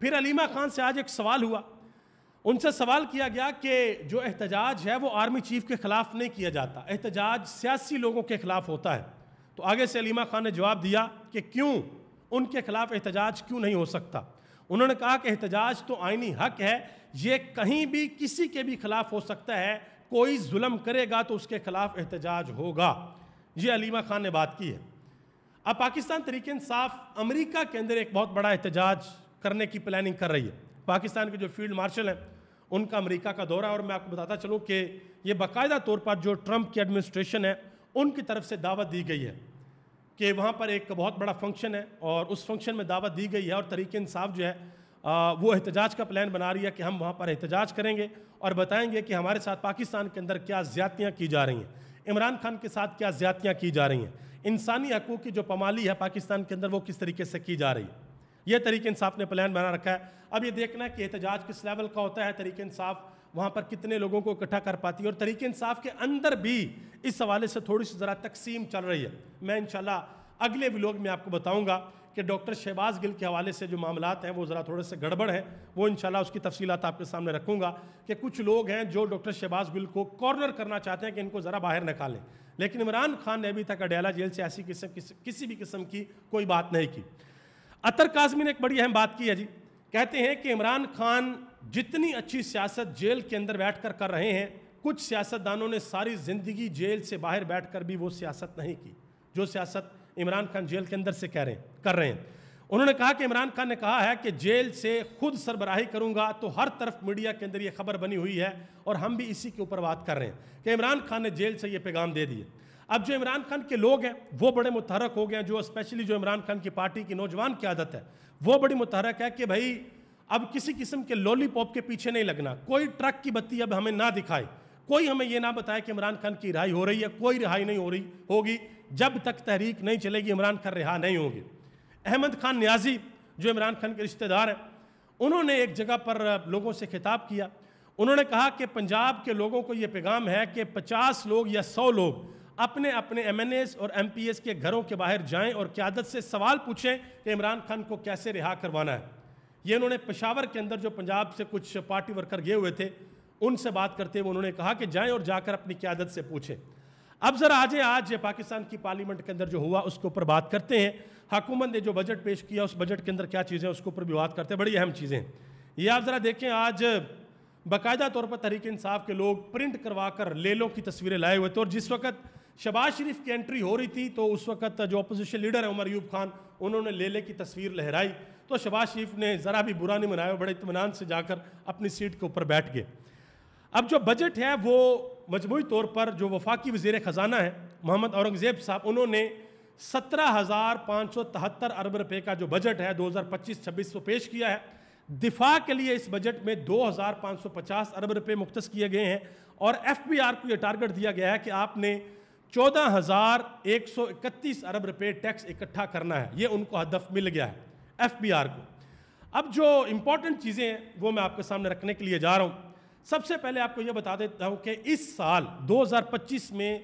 پھر علیمہ خان سے آج ایک سوال ہوا، ان سے سوال کیا گیا کہ جو احتجاج ہے وہ آرمی چیف کے خلاف نہیں کیا جاتا، احتجاج سیاسی لوگوں کے خلاف ہوتا ہے۔ تو آگے سے علیمہ خان نے جواب دیا کہ کیوں ان کے خلاف احتجاج کیوں نہیں ہو سکتا۔ انہوں نے کہا کہ احتجاج تو آئینی حق ہے، یہ کہیں بھی کسی کے بھی خلاف ہو سکتا ہے، کوئی ظلم کرے گا تو اس کے خلاف احتجاج ہوگا۔ یہ علیمہ خان نے بات کی ہے۔ اب پاکستان تحریک انصاف امریکہ کے اندر ایک بہت بڑا احتجاج کرنے کی پلاننگ کر رہی ہے۔ پاکستان کے جو فیلڈ مارشل ہیں ان کا امریکہ کا دورہ، اور میں آپ کو بتاتا چلوں کہ یہ باقاعدہ طور پر جو ٹرمپ کی ایڈمنسٹریشن ہے ان کی طرف سے دعوت دی گئی ہے کہ وہاں پر ایک بہت بڑا فنکشن ہے، اور اس فنکشن میں دعوت دی گئی ہے، اور تحریک انصاف جو ہے وہ احتجاج کا پلان بنا رہی ہے کہ ہم وہاں پر احتجاج کریں گے اور بتائیں گے کہ ہمارے ساتھ پاکستان کے اندر کیا زیادتیاں کی جا رہی ہیں، عمران خان کے ساتھ کیا زیادتیاں کی جا رہی ہیں، انسانی حقوق کی جو پامالی ہے پاکستان کے اندر وہ کس طریقے سے کی جا رہی ہے۔ یہ تحریک انصاف نے پلان بنا رکھا ہے۔ اب یہ دیکھنا ہے کہ احتجاج کس لیول کا ہوتا ہے، تحریک انصاف وہاں پر کتنے لوگوں کو اکٹھا کر پاتی ہے، اور تحریک انصاف کے اندر بھی اس حوالے سے تھوڑی سی ذرا تقسیم چل رہی ہے۔ میں انشاءاللہ اگلے ویلوگ میں آپ کو بتاؤں گا کہ ڈاکٹر شہباز گل کے حوالے سے جو معاملات ہیں وہ ذرا تھوڑے سے گڑبڑ ہیں، وہ انشاءاللہ اس کی تفصیلات آپ کے سامنے رکھوں گا کہ کچھ لوگ ہیں جو ڈاکٹر شہباز گل کو کارنر کرنا چاہتے ہیں کہ ان کو ذرا باہر نکالیں، لیکن عمران خان نے ابھی تک اڈیالہ جیل سے ایسی کسی بھی قسم کی کوئی بات نہیں کی۔ اطہر کاظمی نے ایک بڑی اہم بات کی ہے جی، کہتے ہیں کہ عمران خان جتنی اچھی سیاست جیل کے اندر بیٹھ کر رہے ہیں، کچھ سیاستدانوں نے ساری زندگی جیل سے باہر بیٹھ کر بھی وہ سیاست نہیں کی جو سیاست عمران خان جیل کے اندر سے کر رہے ہیں۔ انہوں نے کہا کہ عمران خان نے کہا ہے کہ جیل سے خود سربراہی کروں گا، تو ہر طرف میڈیا کے اندر یہ خبر بنی ہوئی ہے اور ہم بھی اسی کے اوپر بات کر رہے ہیں کہ عمران خان نے جیل سے یہ پیغام دے دیے۔ اب جو عمران خان کے لوگ ہیں وہ بڑے متحرک ہو گئے ہیں، جو اسپیشلی جو عمران خان کی پارٹی کی نوجوان قیادت ہے وہ بڑی متحرک ہے کہ بھائی اب کسی قسم کے لولی پاپ کے پیچھے نہیں لگنا، کوئی ٹرک کی بتی اب ہمیں نہ دکھائے، کوئی ہمیں یہ نہ بتائے کہ عمران خان کی رہائی ہو رہی ہے، کوئی رہائی نہیں ہو رہی ہوگی، جب تک تحریک نہیں چلے گی عمران خان رہا نہیں ہوں گے۔ احمد خان نیازی جو عمران خان کے رشتہ دار ہیں، انہوں نے ایک جگہ پر لوگوں سے خطاب کیا، انہوں نے کہا کہ پنجاب کے لوگوں کو یہ پیغام ہے کہ 50 لوگ یا 100 لوگ اپنے اپنے ایم این ایز اور ایم پی ایس کے گھروں کے باہر جائیں اور قیادت سے سوال پوچھیں کہ عمران خان کو کیسے رہا کروانا ہے۔ یہ انہوں نے پشاور کے اندر جو پنجاب سے کچھ پارٹی ورکر گئے ہوئے تھے ان سے بات کرتے ہوئے انہوں نے کہا کہ جائیں اور جا کر اپنی قیادت سے پوچھیں۔ اب ذرا آج پاکستان کی پارلیمنٹ کے اندر جو ہوا اس کے اوپر بات کرتے ہیں۔ حکومت نے جو بجٹ پیش کیا اس بجٹ کے اندر کیا چیزیں اس کے اوپر بھی بات کرتے ہیں، بڑی اہم چیزیں ہیں۔ یہ آپ ذرا دیکھیں، آج باقاعدہ طور پر تحریک انصاف کے لوگ پرنٹ کروا کر لیلوں کی تصویریں لائے ہوئے تھے، اور جس وقت شہباز شریف کی انٹری ہو رہی تھی تو اس وقت جو اپوزیشن لیڈر ہے عمر ایوب خان، انہوں نے لیلے کی تصویر لہرائی تو شہباز شریف نے ذرا بھی برا نہیں منایا، بڑے اطمینان سے جا کر اپنی سیٹ کے اوپر بیٹھ گئے۔ اب جو بجٹ ہے وہ مجموعی طور پر جو وفاقی وزیر خزانہ ہے محمد اورنگزیب صاحب، انہوں نے 17,573 ارب روپے کا جو بجٹ ہے 2025-26 کو پیش کیا ہے۔ دفاع کے لیے اس بجٹ میں 2,550 ارب روپے مختص کیے گئے ہیں، اور ایف بی آر کو یہ ٹارگٹ دیا گیا ہے کہ آپ نے 14,131 ارب روپے ٹیکس اکٹھا کرنا ہے۔ یہ ان کو ہدف مل گیا ہے ایف بی آر کو۔ اب جو امپورٹنٹ چیزیں ہیں وہ میں آپ کے سامنے رکھنے کے لیے جا رہا ہوں۔ سب سے پہلے آپ کو یہ بتا دیتا ہوں کہ اس سال 2025 میں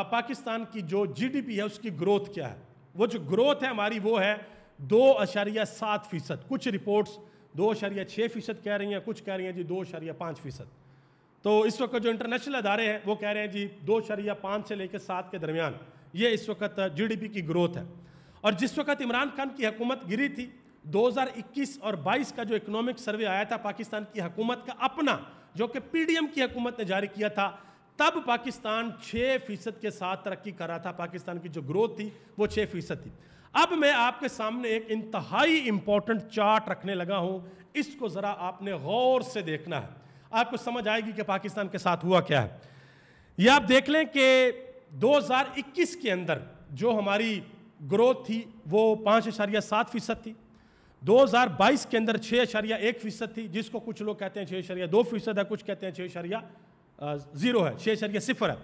پاکستان کی جو جی ڈی پی ہے اس کی گروتھ کیا ہے۔ وہ جو گروتھ ہے ہماری وہ ہے 2.7%۔ کچھ رپورٹس 2.6% کہہ رہی ہیں، کچھ کہہ رہی ہیں جی 2.5%۔ تو اس وقت جو انٹرنیشنل ادارے ہیں وہ کہہ رہے ہیں جی 2.5 سے لے کے 7 کے درمیان یہ اس وقت جی ڈی پی کی گروتھ ہے۔ اور جس وقت عمران خان کی حکومت گری تھی 2021 اور 22 کا جو اکنامک سروے آیا تھا پاکستان کی حکومت کا اپنا، جو کہ پی ڈی ایم کی حکومت نے جاری کیا تھا، تب پاکستان 6% کے ساتھ ترقی کر رہا تھا۔ پاکستان کی جو گروتھ تھی وہ 6% تھی۔ اب میں آپ کے سامنے ایک انتہائی امپورٹنٹ چارٹ رکھنے لگا ہوں، اس کو ذرا آپ نے غور سے دیکھنا ہے، آپ کو سمجھ آئے گی کہ پاکستان کے ساتھ ہوا کیا ہے۔ یہ آپ دیکھ لیں کہ 2021 کے اندر جو ہماری گروتھ تھی وہ 5.7% تھی، 2022 کے اندر 6.1% تھی، جس کو کچھ لوگ کہتے ہیں 6.2% ہے، کچھ کہتے ہیں 6.0 ہے، 6.0 ہے۔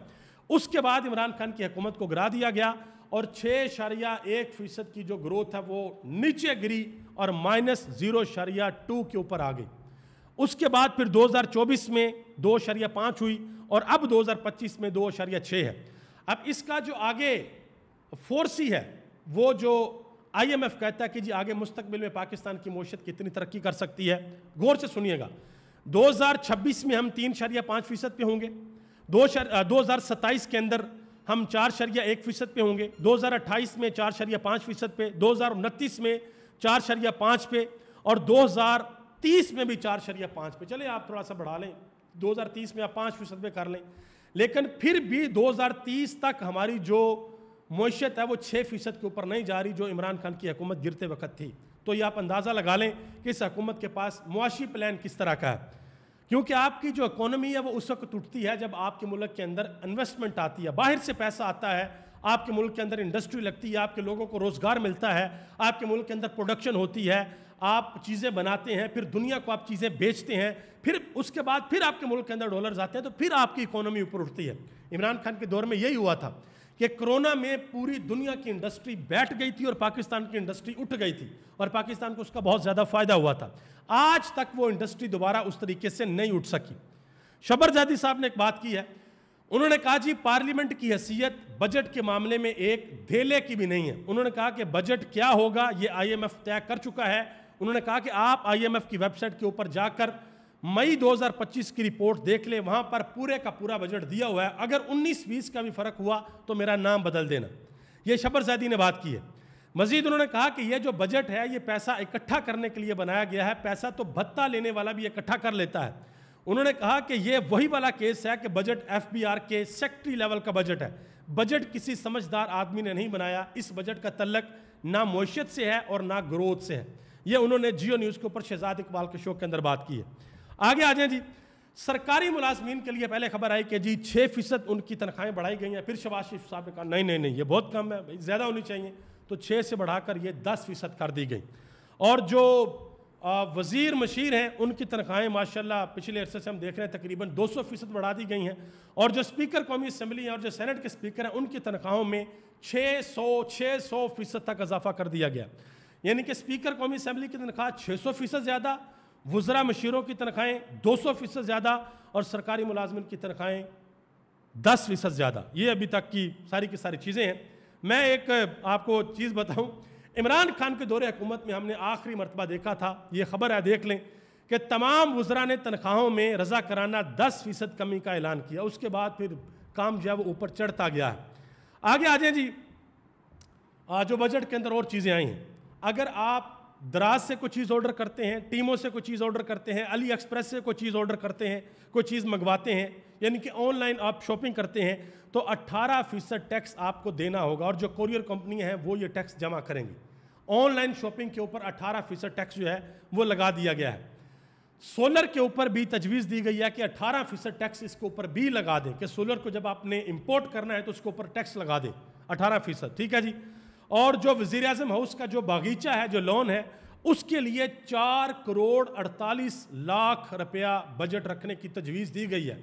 اس کے بعد عمران خان کی حکومت کو گرا دیا گیا اور 6.1% کی جو گروتھ ہے وہ نیچے گری اور -0.2 کے اوپر آ گئی۔ اس کے بعد پھر 2024 میں 2.5 ہوئی اور اب 2025 میں 2.6 ہے۔ اب اس کا جو آگے 4C ہے وہ جو IMF کہتا ہے کہ جی آگے مستقبل میں پاکستان کی معیشت کتنی ترقی کر سکتی ہے. غور سے سنیے گا, 2026 میں ہم 3.5% پہ ہوں گے, 2027 کے اندر ہم 4.1% پہ ہوں گے, 2028 میں 4.5% پہ, 2029 میں 4.5 پہ, اور 2030 میں بھی 4.5 پہ. چلیں آپ تھوڑا سا بڑھا لیں, 2030 میں آپ 5% پہ کر لیں, لیکن پھر بھی 2030 تک ہماری جو معیشت ہے وہ 6% کے اوپر نہیں جا رہی جو عمران خان کی حکومت گرتے وقت تھی. تو یہ آپ اندازہ لگا لیں کہ اس حکومت کے پاس معاشی پلان کس طرح کا ہے, کیونکہ آپ کی جو اکانومی ہے وہ اس وقت اٹھتی ہے جب آپ کے ملک کے اندر انویسٹمنٹ آتی ہے, باہر سے پیسہ آتا ہے, آپ کے ملک کے اندر انڈسٹری لگتی ہے, آپ کے لوگوں کو روزگار ملتا ہے, آپ کے ملک کے اندر پروڈکشن ہوتی ہے, آپ چیزیں بناتے ہیں, پھر دنیا کو آپ چیزیں بیچتے ہیں, پھر اس کے بعد پھر آپ کے ملک کے اندر ڈالرز آتے ہیں, تو پھر آپ کی اکانومی اوپر اٹھتی ہے. عمران خان کے دور میں یہی ہوا تھا کہ کرونا میں پوری دنیا کی انڈسٹری بیٹھ گئی تھی اور پاکستان کی انڈسٹری اٹھ گئی تھی, اور پاکستان کو اس کا بہت زیادہ فائدہ ہوا تھا. آج تک وہ انڈسٹری دوبارہ اس طریقے سے نہیں اٹھ سکی. شبرزادی صاحب نے ایک بات کی ہے, انہوں نے کہا جی پارلیمنٹ کی حیثیت بجٹ کے معاملے میں ایک دھیلے کی بھی نہیں ہے. انہوں نے کہا کہ بجٹ کیا ہوگا یہ IMF طے کر چکا ہے. انہوں نے کہا کہ آپ IMF کی ویب سائٹ کے اوپر جا کر مئی 2025 کی رپورٹ دیکھ لیں, وہاں پر پورے کا پورا بجٹ دیا ہوا ہے, اگر 19-20 کا بھی فرق ہوا تو میرا نام بدل دینا. یہ شبرزادی نے بات کی ہے. مزید انہوں نے کہا کہ یہ جو بجٹ ہے یہ پیسہ اکٹھا کرنے کے لیے بنایا گیا ہے, پیسہ تو بھتہ لینے والا بھی اکٹھا کر لیتا ہے. انہوں نے کہا کہ یہ وہی والا کیس ہے کہ بجٹ FBR کے سیکٹری لیول کا بجٹ ہے, بجٹ کسی سمجھدار آدمی نے نہیں بنایا. اس بجٹ کا تعلق نہ معیشت سے ہے اور نہ گروتھ سے ہے. یہ انہوں نے جیو نیوز کے اوپر شہزاد اقبال کے شو کے اندر بات کی ہے. آگے آ جائیں جی, سرکاری ملازمین کے لیے پہلے خبر آئی کہ جی 6% ان کی تنخواہیں بڑھائی گئی ہیں. پھر شہباز شریف صاحب نے کہا نہیں یہ بہت کم ہے, زیادہ ہونی چاہیے, تو 6 سے بڑھا کر یہ 10% کر دی گئی. اور جو وزیر مشیر ہیں ان کی تنخواہیں ماشاءاللہ پچھلے عرصے سے ہم دیکھ رہے ہیں تقریباً 200% بڑھا دی گئی ہیں. اور جو اسپیکر قومی اسمبلی ہیں اور جو سینٹ کے اسپیکر ہیں ان کی تنخواہوں میں 600% تک اضافہ کر دیا گیا. یعنی کہ اسپیکر قومی اسمبلی کی تنخواہ 600% زیادہ, وزراء مشیروں کی تنخواہیں 200% زیادہ, اور سرکاری ملازمین کی تنخواہیں 10% زیادہ. یہ ابھی تک کی ساری چیزیں ہیں. میں ایک آپ کو چیز بتاؤں, عمران خان کے دور حکومت میں ہم نے آخری مرتبہ دیکھا تھا, یہ خبر ہے دیکھ لیں, کہ تمام وزراء نے تنخواہوں میں رضاکارانہ 10% کمی کا اعلان کیا. اس کے بعد پھر کام جو ہے وہ اوپر چڑھتا گیا ہے. آگے آ جائیں جی, جو بجٹ کے اندر اور چیزیں آئی ہیں, اگر آپ دراز سے کوئی چیز آرڈر کرتے ہیں, ٹیموں سے کوئی چیز آرڈر کرتے ہیں, علی ایکسپریس سے کوئی چیز آرڈر کرتے ہیں, کوئی چیز منگواتے ہیں, یعنی کہ آن لائن آپ شاپنگ کرتے ہیں, تو 18% ٹیکس آپ کو دینا ہوگا, اور جو کوریئر کمپنی ہیں وہ یہ ٹیکس جمع کریں گی. آن لائن شاپنگ کے اوپر 18% ٹیکس جو ہے وہ لگا دیا گیا ہے. سولر کے اوپر بھی تجویز دی گئی ہے کہ 18% ٹیکس اس کے اوپر بھی لگا دیں, کہ سولر کو جب آپ نے امپورٹ کرنا ہے تو اس کے اوپر ٹیکس لگا دیں 18%. ٹھیک ہے جی. اور جو وزیر اعظم ہاؤس کا جو باغیچہ ہے, جو لون ہے, اس کے لیے 4.48 کروڑ روپیہ بجٹ رکھنے کی تجویز دی گئی ہے,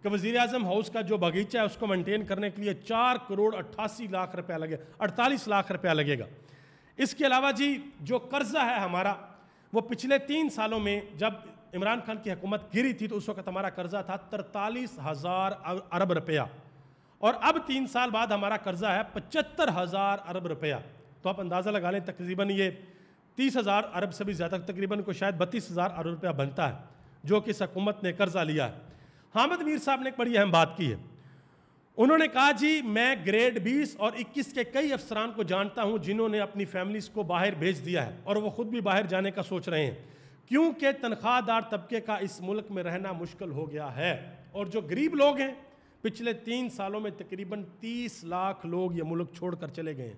کہ وزیر اعظم ہاؤس کا جو باغیچہ ہے اس کو مینٹین کرنے کے لیے 4.88 کروڑ روپیہ لگے, 48 لاکھ روپیہ لگے گا. اس کے علاوہ جی جو قرضہ ہے ہمارا, وہ پچھلے 3 سالوں میں جب عمران خان کی حکومت گری تھی تو اس وقت ہمارا قرضہ تھا 43,000 ارب روپیہ, اور اب 3 سال بعد ہمارا قرضہ ہے 75,000 ارب روپیہ. تو آپ اندازہ لگا لیں تقریباً یہ 30,000 ارب سے بھی زیادہ, تقریباً کو شاید 32,000 ارب روپیہ بنتا ہے جو کہ اس حکومت نے قرضہ لیا ہے. حامد میر صاحب نے ایک بڑی اہم بات کی ہے. انہوں نے کہا جی میں گریڈ 20 اور 21 کے کئی افسران کو جانتا ہوں جنہوں نے اپنی فیملیز کو باہر بھیج دیا ہے, اور وہ خود بھی باہر جانے کا سوچ رہے ہیں, کیونکہ تنخواہ دار طبقے کا اس ملک میں رہنا مشکل ہو گیا ہے. اور جو غریب لوگ ہیں, پچھلے 3 سالوں میں تقریباً 30 لاکھ لوگ یہ ملک چھوڑ کر چلے گئے ہیں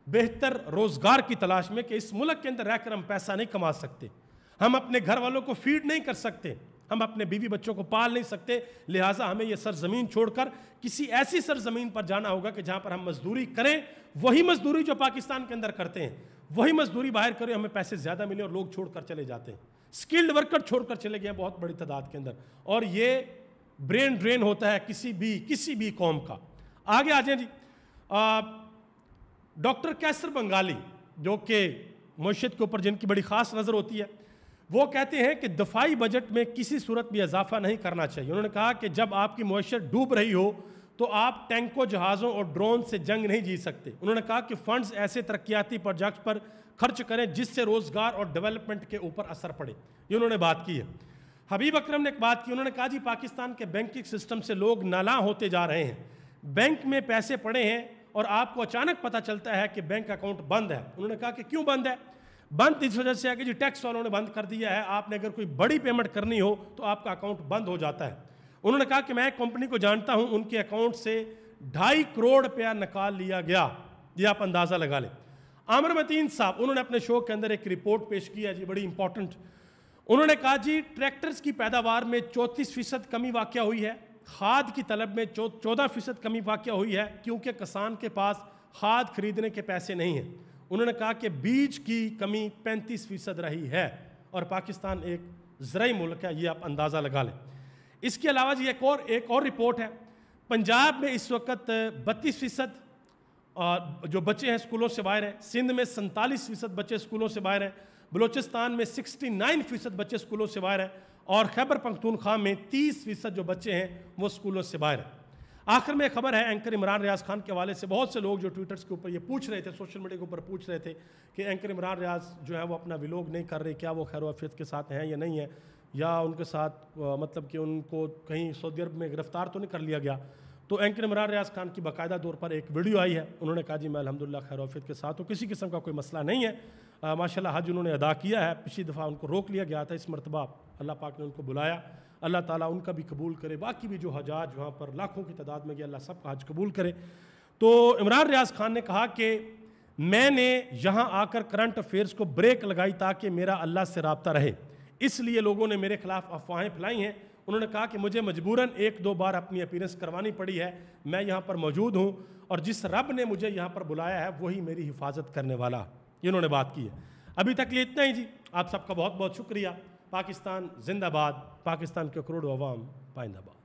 بہتر روزگار کی تلاش میں, کہ اس ملک کے اندر رہ کر ہم پیسہ نہیں کما سکتے, ہم اپنے گھر والوں کو فیڈ نہیں کر سکتے, ہم اپنے بیوی بچوں کو پال نہیں سکتے, لہٰذا ہمیں یہ سرزمین چھوڑ کر کسی ایسی سرزمین پر جانا ہوگا کہ جہاں پر ہم مزدوری کریں, وہی مزدوری جو پاکستان کے اندر کرتے ہیں وہی مزدوری باہر کریں, ہمیں پیسے زیادہ ملیں, اور لوگ چھوڑ کر چلے جاتے ہیں. سکلڈ ورکر چھوڑ کر چلے گئے ہیں بہت بڑی تعداد کے اندر, اور یہ برین ڈرین ہوتا ہے کسی بھی قوم کا. آگے آ جائیں جی, ڈاکٹر کیسر بنگالی جو کہ معیشت کے اوپر جن کی بڑی خاص نظر ہوتی ہے, وہ کہتے ہیں کہ دفاعی بجٹ میں کسی صورت بھی اضافہ نہیں کرنا چاہیے. انہوں نے کہا کہ جب آپ کی معیشت ڈوب رہی ہو تو آپ ٹینکوں، جہازوں اور ڈرون سے جنگ نہیں جیت سکتے۔ انہوں نے کہا کہ فنڈز ایسے ترقیاتی پروجیکٹ پر خرچ کریں جس سے روزگار اور ڈیولپمنٹ کے اوپر اثر پڑے، یہ انہوں نے بات کی ہے۔ حبیب اکرم نے ایک بات کی، انہوں نے کہا جی پاکستان کے بینکنگ سسٹم سے لوگ نالاں ہوتے جا رہے ہیں، بینک میں پیسے پڑے ہیں اور آپ کو اچانک پتہ چلتا ہے کہ بینک اکاؤنٹ بند ہے۔ انہوں نے کہا کہ کیوں بند ہے؟ بند اس وجہ سے ہے کہ جی ٹیکس والوں نے بند کر دیا ہے، آپ نے اگر کوئی بڑی پیمنٹ کرنی ہو تو آپ کا اکاؤنٹ بند ہو جاتا ہے۔ انہوں نے کہا کہ میں ایک کمپنی کو جانتا ہوں، ان کے اکاؤنٹ سے 2.5 کروڑ روپیہ نکال لیا گیا، یہ آپ اندازہ لگا لیں۔ عامر متین صاحب انہوں نے اپنے شو کے اندر ایک رپورٹ پیش کی ہے جی، بڑی امپورٹنٹ۔ انہوں نے کہا جی ٹریکٹرز کی پیداوار میں 34% کمی واقع ہوئی ہے، کھاد کی طلب میں 14% کمی واقع ہوئی ہے کیونکہ کسان کے پاس کھاد خریدنے کے پیسے نہیں ہیں۔ انہوں نے کہا کہ بیج کی کمی 35% رہی ہے اور پاکستان ایک زرعی ملک ہے، یہ آپ اندازہ لگا لیں۔ اس کے علاوہ جی ایک اور رپورٹ ہے، پنجاب میں اس وقت 32% جو بچے ہیں اسکولوں سے باہر ہیں، سندھ میں 47% بچے اسکولوں سے باہر ہیں، بلوچستان میں 69% بچے اسکولوں سے باہر ہیں اور خیبر پختونخوا میں 30% جو بچے ہیں وہ اسکولوں سے باہر ہیں۔ آخر میں ایک خبر ہے اینکر عمران ریاض خان کے حوالے سے، بہت سے لوگ جو ٹویٹرز کے اوپر یہ پوچھ رہے تھے، سوشل میڈیا کے اوپر پوچھ رہے تھے کہ اینکر عمران ریاض جو ہے وہ اپنا ولاگ نہیں کر رہے، کیا وہ خیر و عافیت کے ساتھ ہیں یا نہیں ہیں، یا ان کے ساتھ مطلب کہ ان کو کہیں سعودی عرب میں گرفتار تو نہیں کر لیا گیا۔ تو اینکر عمران ریاض خان کی باقاعدہ طور پر ایک ویڈیو آئی ہے، انہوں نے کہا جی میں الحمدللہ خیر و عافیت کے ساتھ ہوں، کسی قسم کا کوئی مسئلہ نہیں ہے، ماشاءاللہ حج انہوں نے ادا کیا ہے، پچھلی دفعہ ان کو روک لیا گیا تھا، اس مرتبہ اللہ پاک نے ان کو بلایا، اللہ تعالیٰ ان کا بھی قبول کرے، باقی بھی جو حجاج وہاں پر لاکھوں کی تعداد میں گیا، اللہ سب کا حج قبول کرے۔ تو عمران ریاض خان نے کہا کہ میں نے یہاں آ کر کرنٹ افیئرز کو بریک لگائی تاکہ میرا اللہ سے رابطہ رہے، اس لیے لوگوں نے میرے خلاف افواہیں پھیلائی ہیں۔ انہوں نے کہا کہ مجھے مجبوراً 1-2 بار اپنی اپیرنس کروانی پڑی ہے، میں یہاں پر موجود ہوں اور جس رب نے مجھے یہاں پر بلایا ہے وہی میری حفاظت کرنے والا، یہ انہوں نے بات کی ہے۔ ابھی تک لیے اتنا ہی جی، آپ سب کا بہت بہت شکریہ۔ پاکستان زندہ باد، پاکستان کے کروڑوں عوام پائندہ باد۔